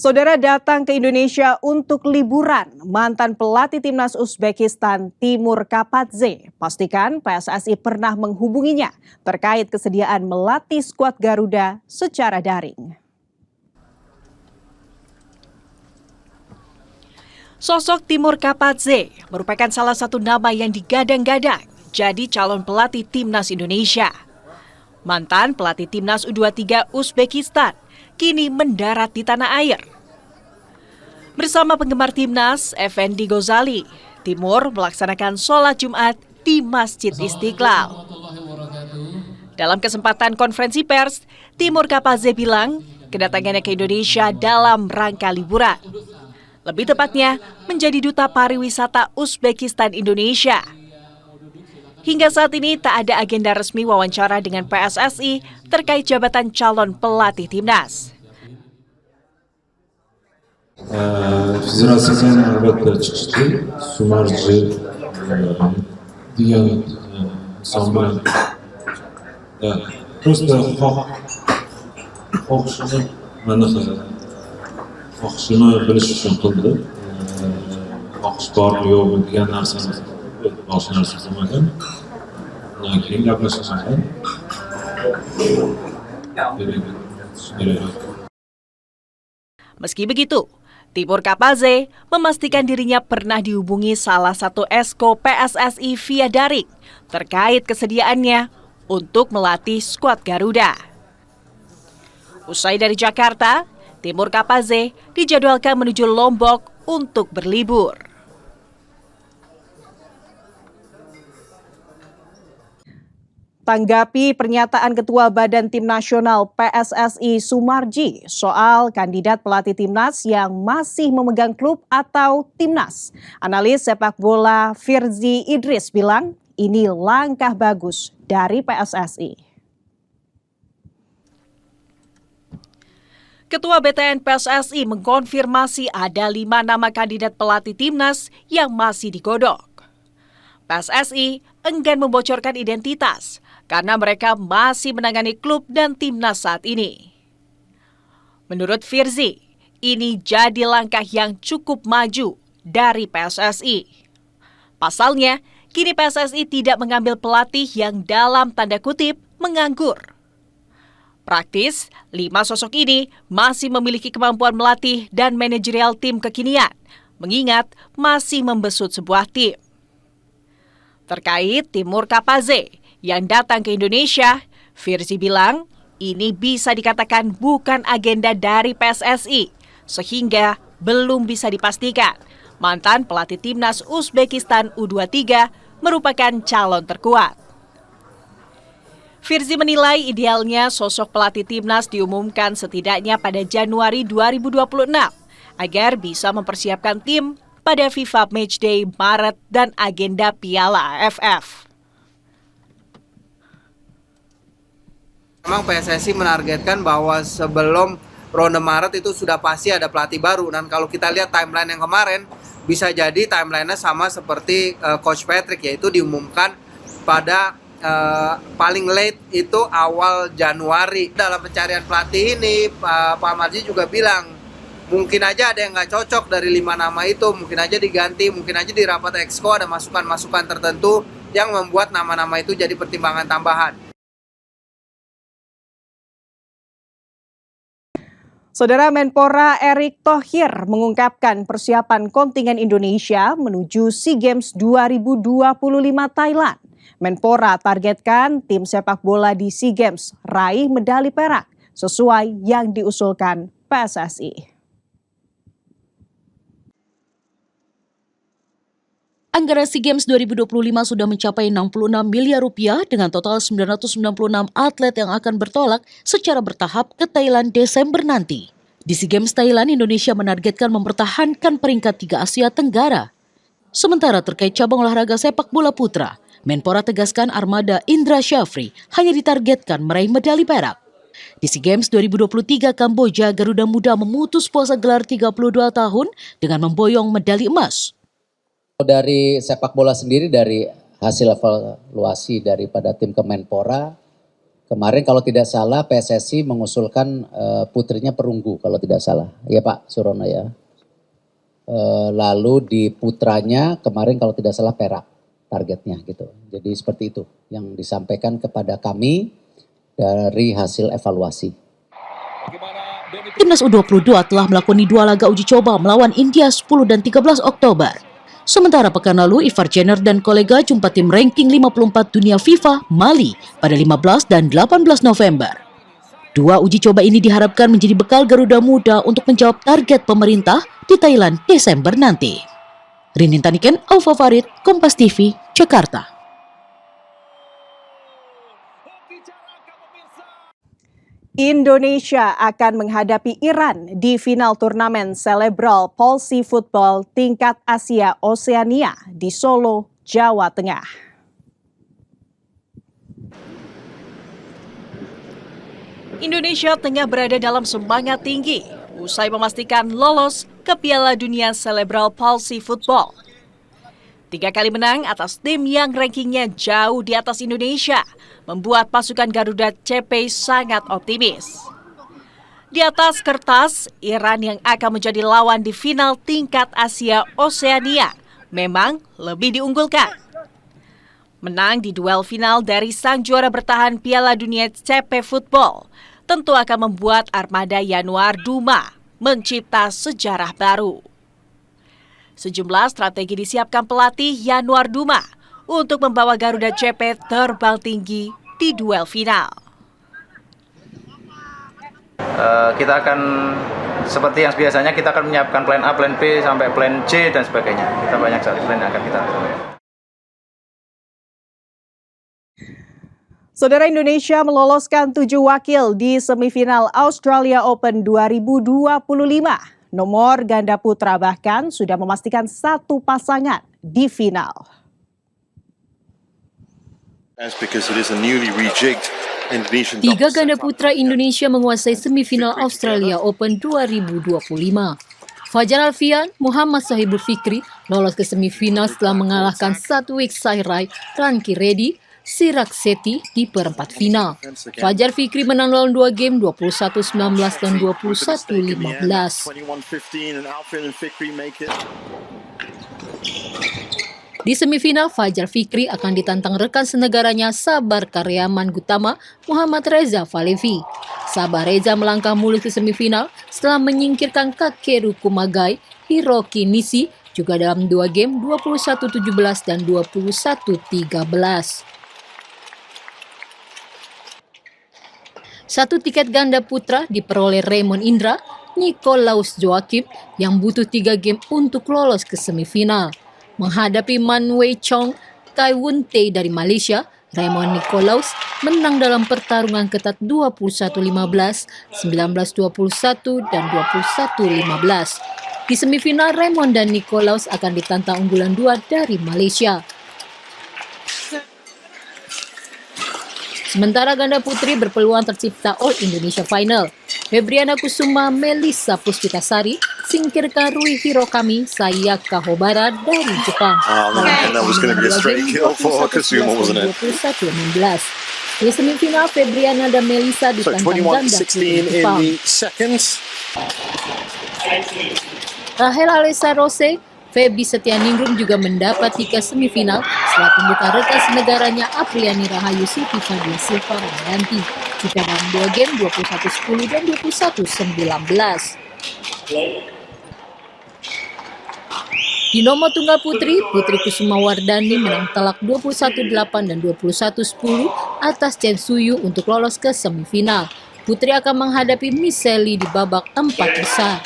Saudara, datang ke Indonesia untuk liburan, mantan pelatih timnas Uzbekistan Timur Kapadze pastikan PSSI pernah menghubunginya terkait kesediaan melatih skuad Garuda secara daring. Sosok Timur Kapadze merupakan salah satu nama yang digadang-gadang jadi calon pelatih timnas Indonesia. Mantan pelatih timnas U23 Uzbekistan kini mendarat di tanah air. Bersama penggemar timnas, Effendi Ghazali, Timur melaksanakan sholat Jumat di Masjid Istiqlal. Dalam kesempatan konferensi pers, Timur Kapadze bilang kedatangannya ke Indonesia dalam rangka liburan. Lebih tepatnya, menjadi duta pariwisata Uzbekistan Indonesia. Hingga saat ini tak ada agenda resmi wawancara dengan PSSI terkait jabatan calon pelatih timnas. Federasyondan albatta chiqishdi. Sumarji degan inson bilan просто xohishini xohishini bilish uchun qildi. Xohish bormi yo'qmi degan narsani boshqa narsa qilmagan. Undan keyin gaplashishgan. Meski begitu, Timur Kapaze memastikan dirinya pernah dihubungi salah satu esko PSSI via daring terkait kesediaannya untuk melatih skuad Garuda. Usai dari Jakarta, Timur Kapaze dijadwalkan menuju Lombok untuk berlibur. Tanggapi pernyataan Ketua Badan Tim Nasional PSSI Sumarji soal kandidat pelatih timnas yang masih memegang klub atau timnas, analis sepak bola Firzi Idris bilang ini langkah bagus dari PSSI. Ketua BTN PSSI mengkonfirmasi ada 5 nama kandidat pelatih timnas yang masih digodok. PSSI enggan membocorkan identitas karena mereka masih menangani klub dan timnas saat ini. Menurut Firzi, ini jadi langkah yang cukup maju dari PSSI. Pasalnya, kini PSSI tidak mengambil pelatih yang dalam tanda kutip menganggur. Praktis, 5 sosok ini masih memiliki kemampuan melatih dan manajerial tim kekinian, mengingat masih membesut sebuah tim. Terkait Timur Kapaze yang datang ke Indonesia, Firzi bilang ini bisa dikatakan bukan agenda dari PSSI, sehingga belum bisa dipastikan mantan pelatih timnas Uzbekistan U23 merupakan calon terkuat. Firzi menilai idealnya sosok pelatih timnas diumumkan setidaknya pada Januari 2026 agar bisa mempersiapkan tim pada FIFA Matchday Maret dan agenda Piala AFF. Memang PSSI menargetkan bahwa sebelum ronde Maret itu sudah pasti ada pelatih baru. Dan kalau kita lihat timeline yang kemarin, bisa jadi timelinenya sama seperti Coach Patrick, yaitu diumumkan pada paling late itu awal Januari. Dalam pencarian pelatih ini, Pak Marji juga bilang, mungkin aja ada yang nggak cocok dari 5 nama itu, mungkin aja diganti, mungkin aja di rapat Exco ada masukan-masukan tertentu yang membuat nama-nama itu jadi pertimbangan tambahan. Saudara Menpora Erick Thohir mengungkapkan persiapan kontingen Indonesia menuju SEA Games 2025 Thailand. Menpora targetkan tim sepak bola di SEA Games raih medali perak sesuai yang diusulkan PSSI. Anggaran SEA Games 2025 sudah mencapai 66 miliar rupiah dengan total 996 atlet yang akan bertolak secara bertahap ke Thailand Desember nanti. Di SEA Games Thailand, Indonesia menargetkan mempertahankan peringkat 3 Asia Tenggara. Sementara terkait cabang olahraga sepak bola putra, Menpora tegaskan armada Indra Syafri hanya ditargetkan meraih medali perak. Di SEA Games 2023 Kamboja, Garuda Muda memutus puasa gelar 32 tahun dengan memboyong medali emas. Dari sepak bola sendiri, dari hasil evaluasi daripada tim Kemenpora, kemarin kalau tidak salah PSSI mengusulkan putrinya perunggu kalau tidak salah. Ya Pak Surono ya. Lalu di putranya kemarin kalau tidak salah perak targetnya gitu. Jadi seperti itu yang disampaikan kepada kami dari hasil evaluasi. Timnas U22 telah melakoni 2 laga uji coba melawan India 10 dan 13 Oktober. Sementara pekan lalu, Ivar Jenner dan kolega jumpa tim ranking 54 dunia FIFA, Mali, pada 15 dan 18 November. 2 uji coba ini diharapkan menjadi bekal Garuda Muda untuk menjawab target pemerintah di Thailand Desember nanti. Rinin Taniken, Alfa Farid, Kompas TV, Jakarta. Indonesia akan menghadapi Iran di final turnamen Cerebral Palsy Football tingkat Asia Oseania di Solo, Jawa Tengah. Indonesia tengah berada dalam semangat tinggi usai memastikan lolos ke Piala Dunia Cerebral Palsy Football. 3 kali menang atas tim yang rankingnya jauh di atas Indonesia membuat pasukan Garuda CP sangat optimis. Di atas kertas, Iran yang akan menjadi lawan di final tingkat Asia Oseania memang lebih diunggulkan. Menang di duel final dari sang juara bertahan Piala Dunia CP Football tentu akan membuat armada Yanuar Duma mencipta sejarah baru. Sejumlah strategi disiapkan pelatih Yanuar Duma untuk membawa Garuda CP terbang tinggi di duel final. Kita akan seperti yang biasanya, kita akan menyiapkan plan A, plan B, sampai plan C dan sebagainya. Kita banyak sekali plan yang akan kita lakukan. Saudara, Indonesia meloloskan 7 wakil di semifinal Australia Open 2025. Nomor ganda putra bahkan sudah memastikan 1 pasangan di final. Tiga ganda putra Indonesia menguasai semifinal Australia Open 2025. Fajar Alfian, Muhammad Sohibul Fikri lolos ke semifinal setelah mengalahkan Satwik Sahirai, Ranki Reddy, Sirak Seti di perempat final. Fajar Fikri menang dalam 2 game 21-19 dan 21-15. Di semifinal, Fajar Fikri akan ditantang rekan senegaranya Sabar Karyaman Gutama, Muhammad Reza Valevi. Sabar Reza melangkah mulus ke semifinal setelah menyingkirkan Kakeru Kumagai, Hiroki Nishi juga dalam 2 game 21-17 dan 21-13. 1 tiket ganda putra diperoleh Raymond Indra, Nicolaus Joakim yang butuh 3 game untuk lolos ke semifinal. Menghadapi Man Wei Chong, Kai Wun Tae dari Malaysia, Raymond Nicolaus menang dalam pertarungan ketat 21-15, 19-21, dan 21-15. Di semifinal, Raymond dan Nicolaus akan ditantang unggulan 2 dari Malaysia. Sementara ganda putri berpeluang tercipta All Indonesia Final. Febriana Kusuma, Melissa Puspitasari singkirkan Rui Hirokami, Sayaka Hobara dari Jepang. Di semifinal, Febriana dan Melissa ditantang ganda putri Jepang. Rahel Alessa Rose, Febi Setianingrum juga mendapat tiket semifinal setelah tunggukan rekan senegaranya Apriani Rahayu Siti Fadia Silva Ramayanti jika dalam 2 game 21-10 dan 21-19. Di nomor tunggal putri, Putri Kusuma Wardani menang telak 21-8 dan 21-10 atas Chen Suyu untuk lolos ke semifinal. Putri akan menghadapi Miseli di babak 4 besar.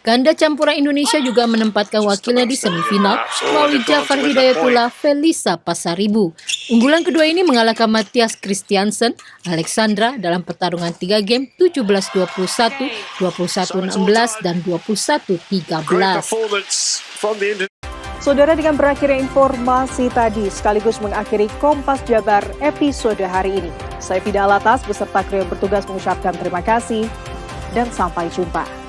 Ganda campuran Indonesia juga menempatkan wakilnya di semifinal melalui Jafar Hidayatullah, Felisa Pasaribu. Unggulan kedua ini mengalahkan Matias Christiansen, Alexandra dalam pertarungan 3 game 17-21, 21-16, dan 21-13. Saudara, dengan berakhirnya informasi tadi sekaligus mengakhiri Kompas Jabar episode hari ini. Saya Fida Alatas beserta kru yang bertugas mengucapkan terima kasih dan sampai jumpa.